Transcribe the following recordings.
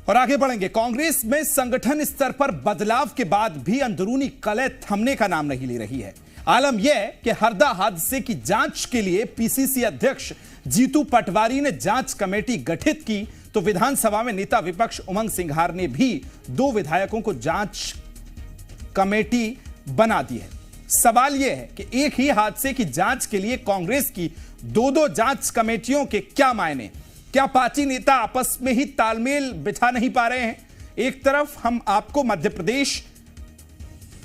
और आगे बढ़ेंगे। कांग्रेस में संगठन स्तर पर बदलाव के बाद भी अंदरूनी कलह थमने का नाम नहीं ले रही है। आलम यह कि हरदा हादसे की जांच के लिए पीसीसी अध्यक्ष जीतू पटवारी ने जांच कमेटी गठित की, तो विधानसभा में नेता विपक्ष उमंग सिंघार ने भी 2 विधायकों को जांच कमेटी बना दी है। सवाल यह है कि एक ही हादसे की जांच के लिए कांग्रेस की 2 जांच कमेटियों के क्या मायने? क्या पार्टी नेता आपस में ही तालमेल बिठा नहीं पा रहे हैं? एक तरफ हम आपको मध्य प्रदेश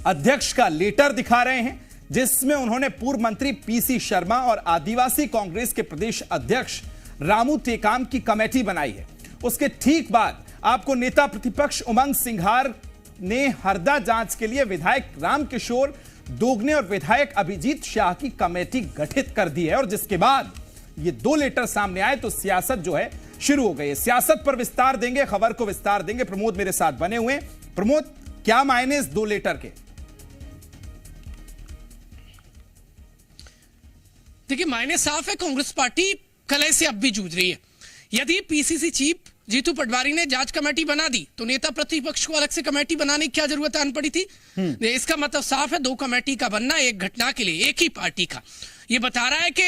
अध्यक्ष का लेटर दिखा रहे हैं जिसमें उन्होंने पूर्व मंत्री पीसी शर्मा और आदिवासी कांग्रेस के प्रदेश अध्यक्ष रामू टेकाम की कमेटी बनाई है। उसके ठीक बाद आपको नेता प्रतिपक्ष उमंग सिंघार ने हरदा जांच के लिए विधायक रामकिशोर दोगने और विधायक अभिजीत शाह की कमेटी गठित कर दी है। और जिसके बाद ये 2 लेटर सामने आए तो सियासत जो है शुरू हो गई है। सियासत पर विस्तार देंगे, खबर को विस्तार देंगे। प्रमोद मेरे साथ बने हुए। प्रमोद, क्या मायने इस 2 लेटर के? देखिए, मायने साफ है। कांग्रेस पार्टी कलह से अब भी जूझ रही है। यदि पीसीसी चीफ जीतू पटवारी ने जांच कमेटी बना दी तो नेता प्रतिपक्ष को अलग से कमेटी बनाने की क्या जरूरत आन पड़ी थी? इसका मतलब साफ है, 2 कमेटी का बनना एक घटना के लिए एक ही पार्टी का ये बता रहा है कि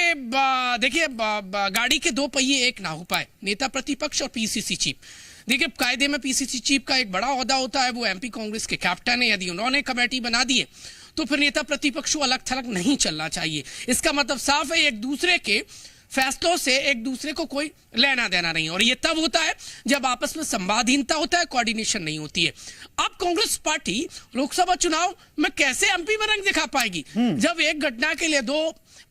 देखिए, गाड़ी के 2 पहिए एक ना हो पाए, नेता प्रतिपक्ष और पीसीसी चीफ। देखिए, कायदे में पीसीसी चीफ का एक बड़ा ओहदा होता है, वो एमपी कांग्रेस के कैप्टन है। यदि उन्होंने कमेटी बना दी है तो फिर नेता प्रतिपक्ष को अलग थलग नहीं चलना चाहिए। इसका मतलब साफ है, एक दूसरे के फैसलों से एक दूसरे को कोई लेना देना नहीं। और ये तब होता है जब आपस में संवादहीनता होता है, कोऑर्डिनेशन नहीं होती है। अब कांग्रेस पार्टी लोकसभा चुनाव में कैसे एमपी में रंग दिखा पाएगी जब एक घटना के लिए 2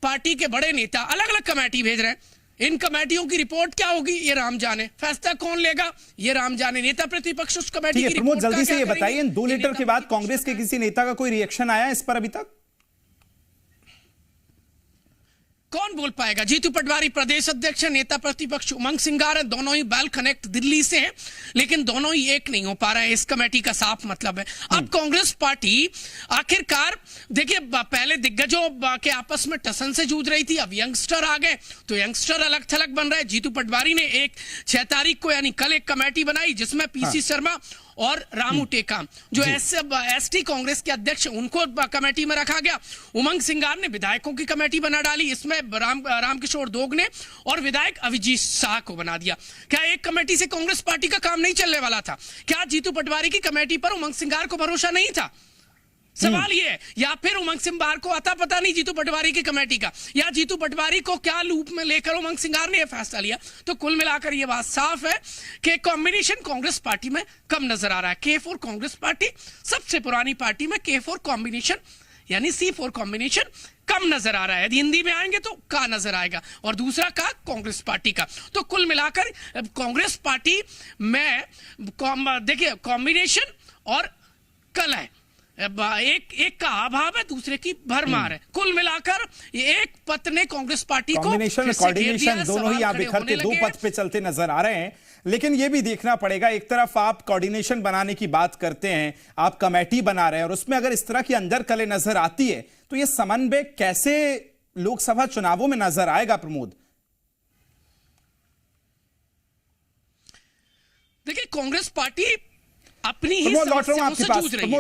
पार्टी के बड़े नेता अलग अलग कमेटी भेज रहे हैं? इन कमेटियों की रिपोर्ट क्या होगी ये राम जाने, फैसला कौन लेगा ये राम जाने। नेता प्रतिपक्ष उस कमेटी की रिपोर्ट जल्दी से ये बताइए, इन 2 लेटर के बाद कांग्रेस के किसी नेता का कोई रिएक्शन आया इस पर अभी तक? कौन बोल पाएगा? जीतू पटवारी प्रदेश अध्यक्ष है, नेता प्रतिपक्ष उमंग सिंघार है, दोनों ही वेल कनेक्ट दिल्ली से हैं, लेकिन दोनों ही एक नहीं हो पा रहे हैं। इस कमेटी का साफ मतलब है अब कांग्रेस पार्टी आखिरकार, देखिए, पहले दिग्गजों के आपस में टसन से जूझ रही थी, अब यंगस्टर आ गए तो यंगस्टर अलग थलग बन रहे हैं। जीतू पटवारी ने 6 तारीख को यानी कल एक कमेटी बनाई जिसमें पीसी शर्मा और रामू टेकाम जो एसटी कांग्रेस के अध्यक्ष उनको कमेटी में रखा गया। उमंग सिंघार ने विधायकों की कमेटी बना डाली, इसमें रामकिशोर दोगने और विधायक अभिजीत शाह को बना दिया। क्या एक कमेटी से कांग्रेस पार्टी का काम नहीं चलने वाला था? क्या जीतू पटवारी की कमेटी पर उमंग सिंघार को भरोसा नहीं था? सवाल ये है। या फिर उमंग सिंघार को आता पता नहीं जीतू पटवारी की कमेटी का, या जीतू पटवारी को क्या लूप में लेकर उमंग सिंघार ने यह फैसला लिया? तो कुल मिलाकर यह बात साफ है कि कॉम्बिनेशन कांग्रेस पार्टी में कम नजर आ रहा है। K4 कांग्रेस पार्टी सबसे पुरानी पार्टी में K4 कॉम्बिनेशन यानी C4 कॉम्बिनेशन कम नजर आ रहा है। यदि हिंदी में आएंगे तो का नजर आएगा और दूसरा का कांग्रेस पार्टी का। तो कुल मिलाकर कांग्रेस पार्टी में देखिए कॉम्बिनेशन और कलह, एक का अभाव है, दूसरे की भरमार है। कुल मिलाकर एक पथ ने कांग्रेस पार्टी को कोऑर्डिनेशन दोनों ही आप बिखर के 2 पथ पे चलते नजर आ रहे हैं। लेकिन यह भी देखना पड़ेगा, एक तरफ आप कोऑर्डिनेशन बनाने की बात करते हैं, आप कमेटी बना रहे हैं और उसमें अगर इस तरह की अंदर कले नजर आती है तो यह समन्वय कैसे लोकसभा चुनावों में नजर आएगा? प्रमोद, देखिए, कांग्रेस पार्टी अपनी ही प्रमोद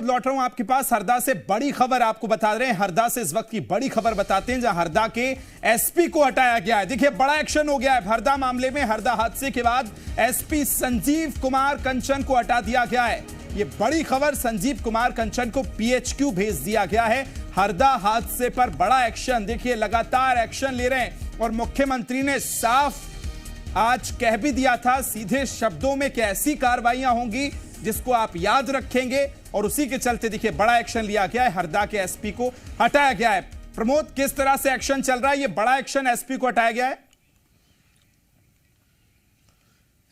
लौट रहा हूं आपके पास। हरदा से बड़ी खबर आपको बता रहे हैं, हरदा से इस वक्त की बड़ी खबर बताते हैं जहां हरदा के एसपी को हटाया गया है। देखिए, बड़ा एक्शन हो गया है हरदा मामले में। हरदा हादसे के बाद एसपी संजीव कुमार कंचन को हटा दिया गया है। यह बड़ी खबर, संजीव कुमार कंचन को PHQ भेज दिया गया है। हरदा हादसे पर बड़ा एक्शन, देखिए लगातार एक्शन ले रहे हैं और मुख्यमंत्री ने साफ आज कह भी दिया था सीधे शब्दों में कि ऐसी कार्रवाइयां होंगी जिसको आप याद रखेंगे और उसी के चलते देखिए बड़ा एक्शन लिया गया है। हरदा के एसपी को हटाया गया है। प्रमोद, किस तरह से एक्शन चल रहा है? ये बड़ा एक्शन, एसपी को हटाया गया है।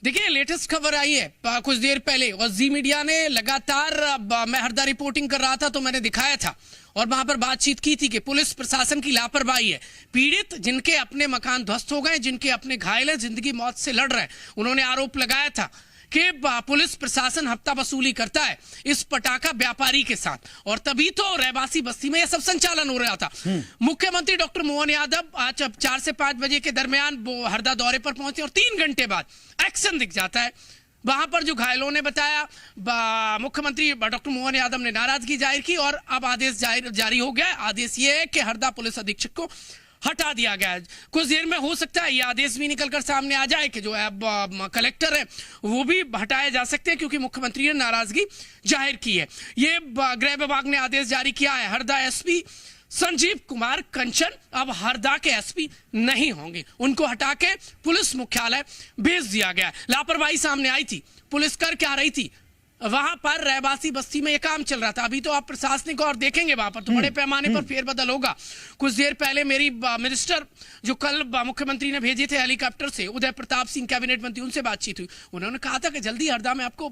देखिए, लेटेस्ट खबर आई है कुछ देर पहले और जी मीडिया ने लगातार, मैं हरदा रिपोर्टिंग कर रहा था तो मैंने दिखाया था और वहां पर बातचीत की थी कि पुलिस प्रशासन की लापरवाही है। पीड़ित जिनके अपने मकान ध्वस्त हो गए, जिनके अपने घायल है, जिंदगी मौत से लड़ रहे हैं, उन्होंने आरोप लगाया था कि पुलिस प्रशासन हफ्ता वसूली करता है इस पटाखा व्यापारी के साथ और तभी तो रहवासी बस्ती में यह सब संचालन हो रहा था। मुख्यमंत्री डॉक्टर मोहन यादव आज 4 से 5 बजे के दरमियान वो हरदा दौरे पर पहुंचे और 3 घंटे बाद एक्शन दिख जाता है। वहां पर जो घायलों ने बताया, मुख्यमंत्री डॉक्टर मोहन यादव ने नाराजगी जाहिर की और अब आदेश जारी हो गया है। आदेश ये है कि हरदा पुलिस अधीक्षक को हटा दिया गया है। कुछ देर में हो सकता है ये आदेश भी निकलकर सामने आ जाए कि जो है कलेक्टर है वो भी हटाए जा सकते हैं, क्योंकि मुख्यमंत्री ने नाराजगी जाहिर की है। ये गृह विभाग ने आदेश जारी किया है। हरदा एसपी संजीव कुमार कंचन अब हरदा के एसपी नहीं होंगे, उनको हटा के पुलिस मुख्यालय भेज दिया गया है। लापरवाही सामने आई थी, पुलिस कर क्या रही थी, वहां पर रहवासी बस्ती में यह काम चल रहा था। अभी तो आप प्रशासनिक और देखेंगे वहां पर तो बड़े पैमाने पर फेरबदल होगा। कुछ देर पहले मेरी मिनिस्टर जो कल मुख्यमंत्री ने भेजे थे हेलीकॉप्टर से, उदय प्रताप सिंह कैबिनेट मंत्री, उनसे बातचीत हुई। उन्होंने कहा था कि जल्दी हरदा में आपको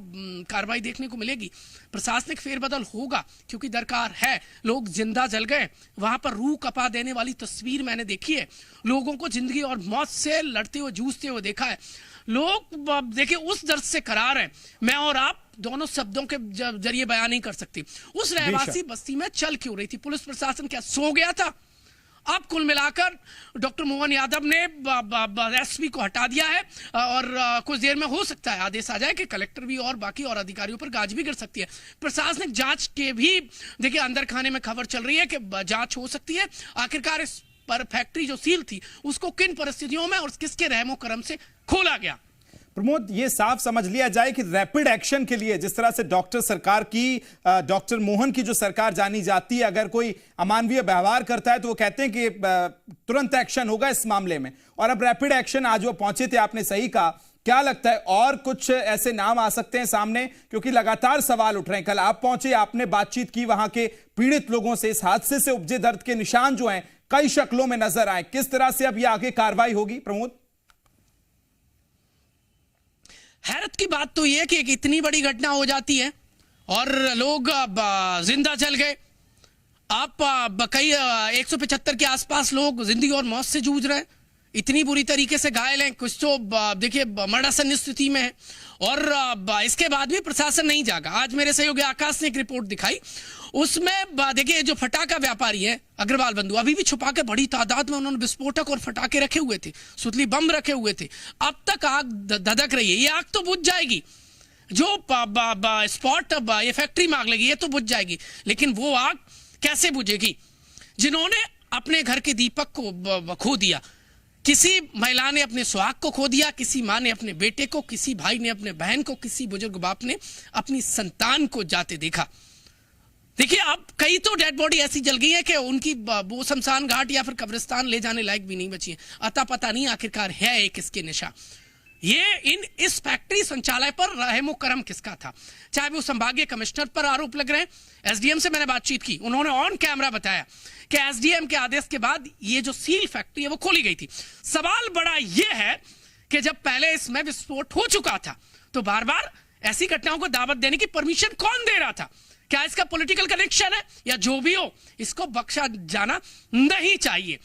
कार्रवाई देखने को मिलेगी, प्रशासनिक फेरबदल होगा, क्योंकि दरकार है। लोग जिंदा जल गए, वहां पर रूह कपा देने वाली तस्वीर मैंने देखी है। लोगों को जिंदगी और मौत से लड़ते हुए जूझते हुए देखा है। लोग देखिए उस दर्द से करार है, मैं और आप दोनों शब्दों के जरिए बयान नहीं कर सकती। उस रहवासी बस्ती में चल क्यों रही थी? पुलिस प्रशासन क्या सो गया था? अब कुल मिलाकर डॉक्टर मोहन यादव ने एसपी को हटा दिया है और कुछ देर में हो सकता है आदेश आ जाए कि कलेक्टर भी और बाकी और अधिकारियों पर गाज भी गिर सकती है। प्रशासनिक जांच के भी देखिए अंदर खाने में खबर चल रही है कि जांच हो सकती है। आखिरकार इस पर फैक्ट्री जो सील थी उसको किन परिस्थितियों में और किसके रहमो करम से खोला गया? प्रमोद, ये साफ समझ लिया जाए कि रैपिड एक्शन के लिए जिस तरह से डॉक्टर मोहन की जो सरकार जानी जाती है, अगर कोई अमानवीय व्यवहार करता है तो वो कहते हैं कि तुरंत एक्शन होगा इस मामले में, और अब रैपिड एक्शन आज वो पहुंचे थे, आपने सही कहा। क्या लगता है और कुछ ऐसे नाम आ सकते हैं सामने, क्योंकि लगातार सवाल उठ रहे हैं। कल आप पहुंचे, आपने बातचीत की वहां के पीड़ित लोगों से, इस हादसे से उपजे दर्द के निशान जो हैं कई शक्लों में नजर आए। किस तरह से अब ये आगे कार्रवाई होगी प्रमोद? हैरत की बात तो यह कि एक इतनी बड़ी घटना हो जाती है और लोग जिंदा जल गए। आप कई 175 के आसपास लोग जिंदगी और मौत से जूझ रहे हैं, इतनी बुरी तरीके से घायल हैं, कुछ तो देखिए मरणासन स्थिति में है, और इसके बाद भी प्रशासन नहीं जागा। आज मेरे सहयोगी आकाश ने एक रिपोर्ट दिखाई, उसमें देखिए जो फटाका व्यापारी है अग्रवाल बंधु, अभी भी छुपा के बड़ी तादाद में उन्होंने विस्फोटक और फटाके रखे हुए थे, सुतली बम रखे हुए थे। अब तक आग धधक रही है। ये आग तो बुझ जाएगी, जो स्पॉट ये फैक्ट्री में आग लगी है तो बुझ जाएगी, लेकिन वो आग कैसे बुझेगी? जिन्होंने अपने घर के दीपक को खो दिया, किसी महिला ने अपने सुहाग को खो दिया, किसी माँ ने अपने बेटे को, किसी भाई ने अपने बहन को, किसी बुजुर्ग बाप ने अपनी संतान को जाते देखा। देखिए अब कई तो डेड बॉडी ऐसी जल गई है कि उनकी वो शमशान घाट या फिर कब्रिस्तान ले जाने लायक भी नहीं बची है। अता पता नहीं आखिरकार है किसके निशा। ये इस फैक्ट्री संचालय पर रहमो करम किसका था? चाहे वो संभागीय कमिश्नर पर आरोप लग रहे हैं, एसडीएम से मैंने बातचीत की, उन्होंने ऑन कैमरा बताया कि एसडीएम के आदेश के बाद ये जो सील फैक्ट्री है वो खोली गई थी। सवाल बड़ा ये है कि जब पहले इसमें विस्फोट हो चुका था तो बार बार ऐसी घटनाओं को दावत देने की परमिशन कौन दे रहा था? क्या इसका पॉलिटिकल कनेक्शन है या जो भी हो, इसको बख्शा जाना नहीं चाहिए,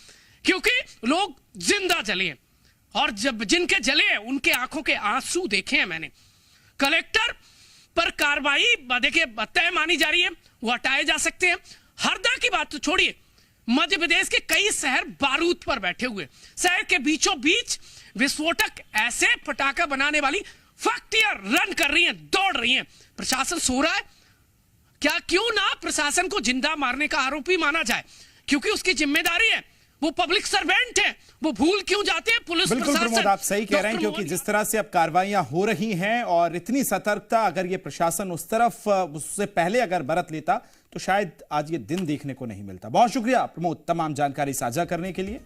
क्योंकि लोग जिंदा जले हैं और जब जिनके जले हैं उनके आंखों के आंसू देखे हैं मैंने। कलेक्टर पर कार्रवाई देखिए तय मानी जा रही है, वो हटाए जा सकते हैं। हरदा की बात तो छोड़िए, मध्य प्रदेश के कई शहर बारूद पर बैठे हुए, शहर के बीचों बीच विस्फोटक ऐसे पटाखा बनाने वाली फैक्ट्रियां रन कर रही हैं, दौड़ रही हैं। प्रशासन सो रहा है क्या? क्यों ना प्रशासन को जिंदा मारने का आरोपी माना जाए, क्योंकि उसकी जिम्मेदारी है, वो पब्लिक सर्वेंट है, वो भूल क्यों जाते हैं पुलिस बिल्कुल प्रमोद, आप सही कह रहे हैं, क्योंकि जिस तरह से अब कार्रवाइयां हो रही हैं और इतनी सतर्कता अगर ये प्रशासन उस तरफ उससे पहले अगर बरत लेता तो शायद आज ये दिन देखने को नहीं मिलता। बहुत शुक्रिया प्रमोद तमाम जानकारी साझा करने के लिए।